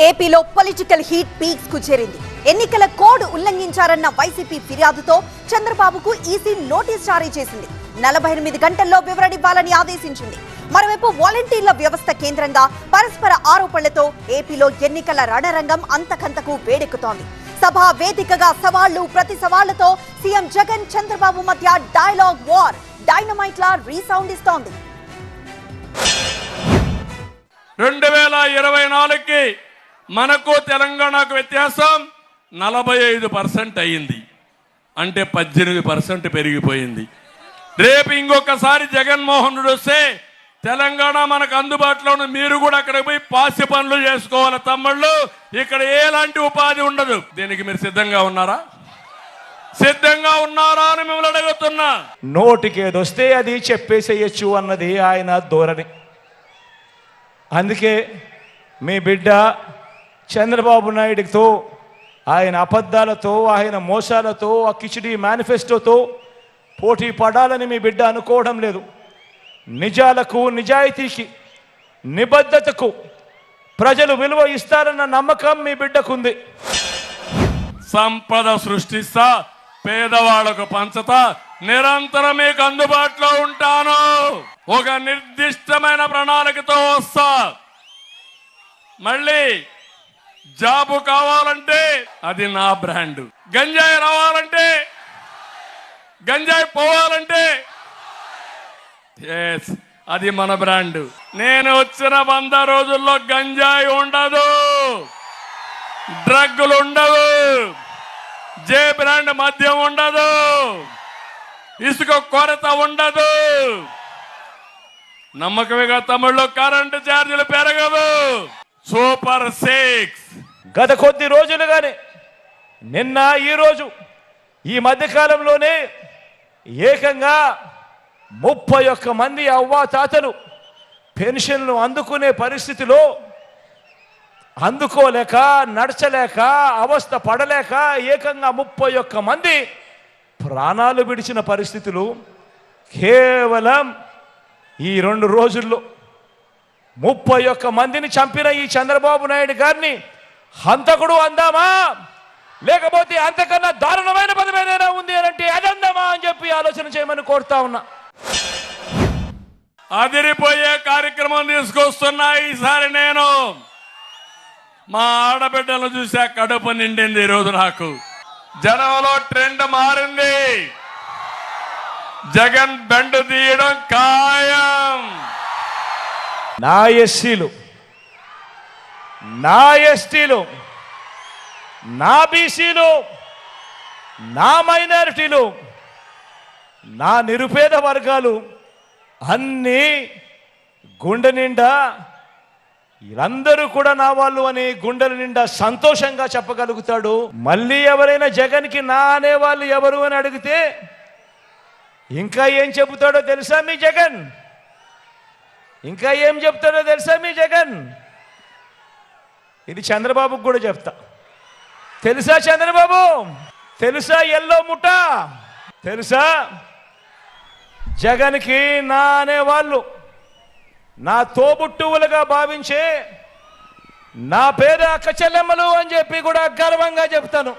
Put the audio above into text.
ఏపీలో political heat peaks కు చేరింది. ఎన్నికల కోడ్ ఉల్లంఘించారన్న వైసీపీ ఫిర్యాదుతో చంద్రబాబుకు ఈసీ నోటీస్ జారీ చేసింది. 48 గంటల్లో వివరణివ్వాలని ఆదేశించింది. మరోవైపు వాలంటీర్ల వ్యవస్థ కేంద్రంగా పరస్పర ఆరోపణలతో ఏపీలో ఎన్నికల రణరంగం అంతకంతకు వేడెక్కుతోంది. సభా వేదికగా సవాళ్లు ప్రతి సవాళ్లతో సీఎం జగన్ చంద్రబాబు మధ్య డైలాగ్ వార్ డైనమైట్ లా రీసౌండ్ ఇస్తోంది. 2024కి మనకు తెలంగాణకు వ్యత్యాసం 45% అయింది. అంటే 18% పెరిగిపోయింది. రేపు ఇంకొకసారి జగన్మోహన్ రెడ్డి వస్తే తెలంగాణ మనకు అందుబాటులో ఉన్న మీరు కూడా అక్కడికి పోయి పాసి పనులు చేసుకోవాలి తమ్ముళ్ళు. ఇక్కడ ఎలాంటి ఉపాధి ఉండదు. దీనికి మీరు సిద్ధంగా ఉన్నారా? సిద్ధంగా ఉన్నారా అని మిమ్మల్ని అడుగుతున్నా. నోటికి ఏదొస్తే అది చెప్పేసేయచ్చు అన్నది ఆయన ధోరణి. అందుకే మీ బిడ్డ చంద్రబాబు నాయుడుతో ఆయన అబద్ధాలతో ఆయన మోసాలతో ఆ కిచిడి మేనిఫెస్టోతో పోటీ పడాలని మీ బిడ్డ అనుకోవడం లేదు. నిజాలకు నిజాయితీకి నిబద్ధతకు ప్రజలు విలువ ఇస్తారన్న నమ్మకం మీ బిడ్డకుంది. సంపద సృష్టిస్తా, పేదవాళ్లకు పంచతా, నిరంతరం మీకు అందుబాటులో ఉంటాను. ఒక నిర్దిష్టమైన ప్రణాళికతో వస్తా. మళ్ళీ జాబు కావాలంటే అది నా బ్రాండ్. గంజాయి రావాలంటే, గంజాయి పోవాలంటే అది మన బ్రాండ్. నేను వచ్చిన 100 రోజుల్లో గంజాయి ఉండదు, డ్రగ్గులు ఉండవు, జే బ్రాండ్ మద్యం ఉండదు, ఇసుక కొరత ఉండదు. నమ్మకమేగా తమ్ముళ్ళు? కరెంటు ఛార్జీలు పెరగవు. సూపర్ 6 గత కొద్ది రోజులుగానే నిన్న ఈరోజు ఈ మధ్యకాలంలోనే ఏకంగా 31 మంది అవ్వాతాతలు పెన్షన్లు అందుకునే పరిస్థితిలో అందుకోలేక నడచలేక అవస్థ పడలేక ఏకంగా 31 మంది ప్రాణాలు విడిచిన పరిస్థితులు కేవలం ఈ 2 రోజుల్లో 31 మందిని చంపిన ఈ చంద్రబాబు నాయుడు గారిని హంతకుడు అందామా, లేకపోతే అంతకన్నా దారుణమైన పదమేదైనా ఉంది అంటే అదందామా అని చెప్పి ఆలోచన చేయమని కోరుతా ఉన్నా. అదిరిపోయే కార్యక్రమం తీసుకొస్తున్నా. ఈసారి నేను మా ఆడబిడ్డలు చూసా, కడుపు నిండింది. ఈరోజు నాకు జనంలో ట్రెండ్ మారింది. జగన్ బెండు తీయడం ఖాయం. నా ఎస్సీలు, నా ఎస్టీలు, నా బీసీలు, నా మైనారిటీలు, నా నిరుపేద వర్గాలు అన్నీ గుండె నిండా వీళ్ళందరూ కూడా నా వాళ్ళు అని గుండెల నిండా సంతోషంగా చెప్పగలుగుతాడు. మళ్ళీ ఎవరైనా జగన్కి నా అనేవాళ్ళు ఎవరు అని అడిగితే ఇంకా ఏం చెబుతాడో తెలుసా మీ జగన్? ఇంకా ఏం చెప్తాడో తెలుసా మీ జగన్? ఇది చంద్రబాబుకు కూడా చెప్తా. తెలుసా చంద్రబాబు? తెలుసా ఎల్లో ముఠ? తెలుసా జగన్కి నా అనేవాళ్ళు నా తోబుట్టువులుగా భావించే నా పేద అక్క చెల్లెమ్మలు అని చెప్పి కూడా గర్వంగా చెప్తాను.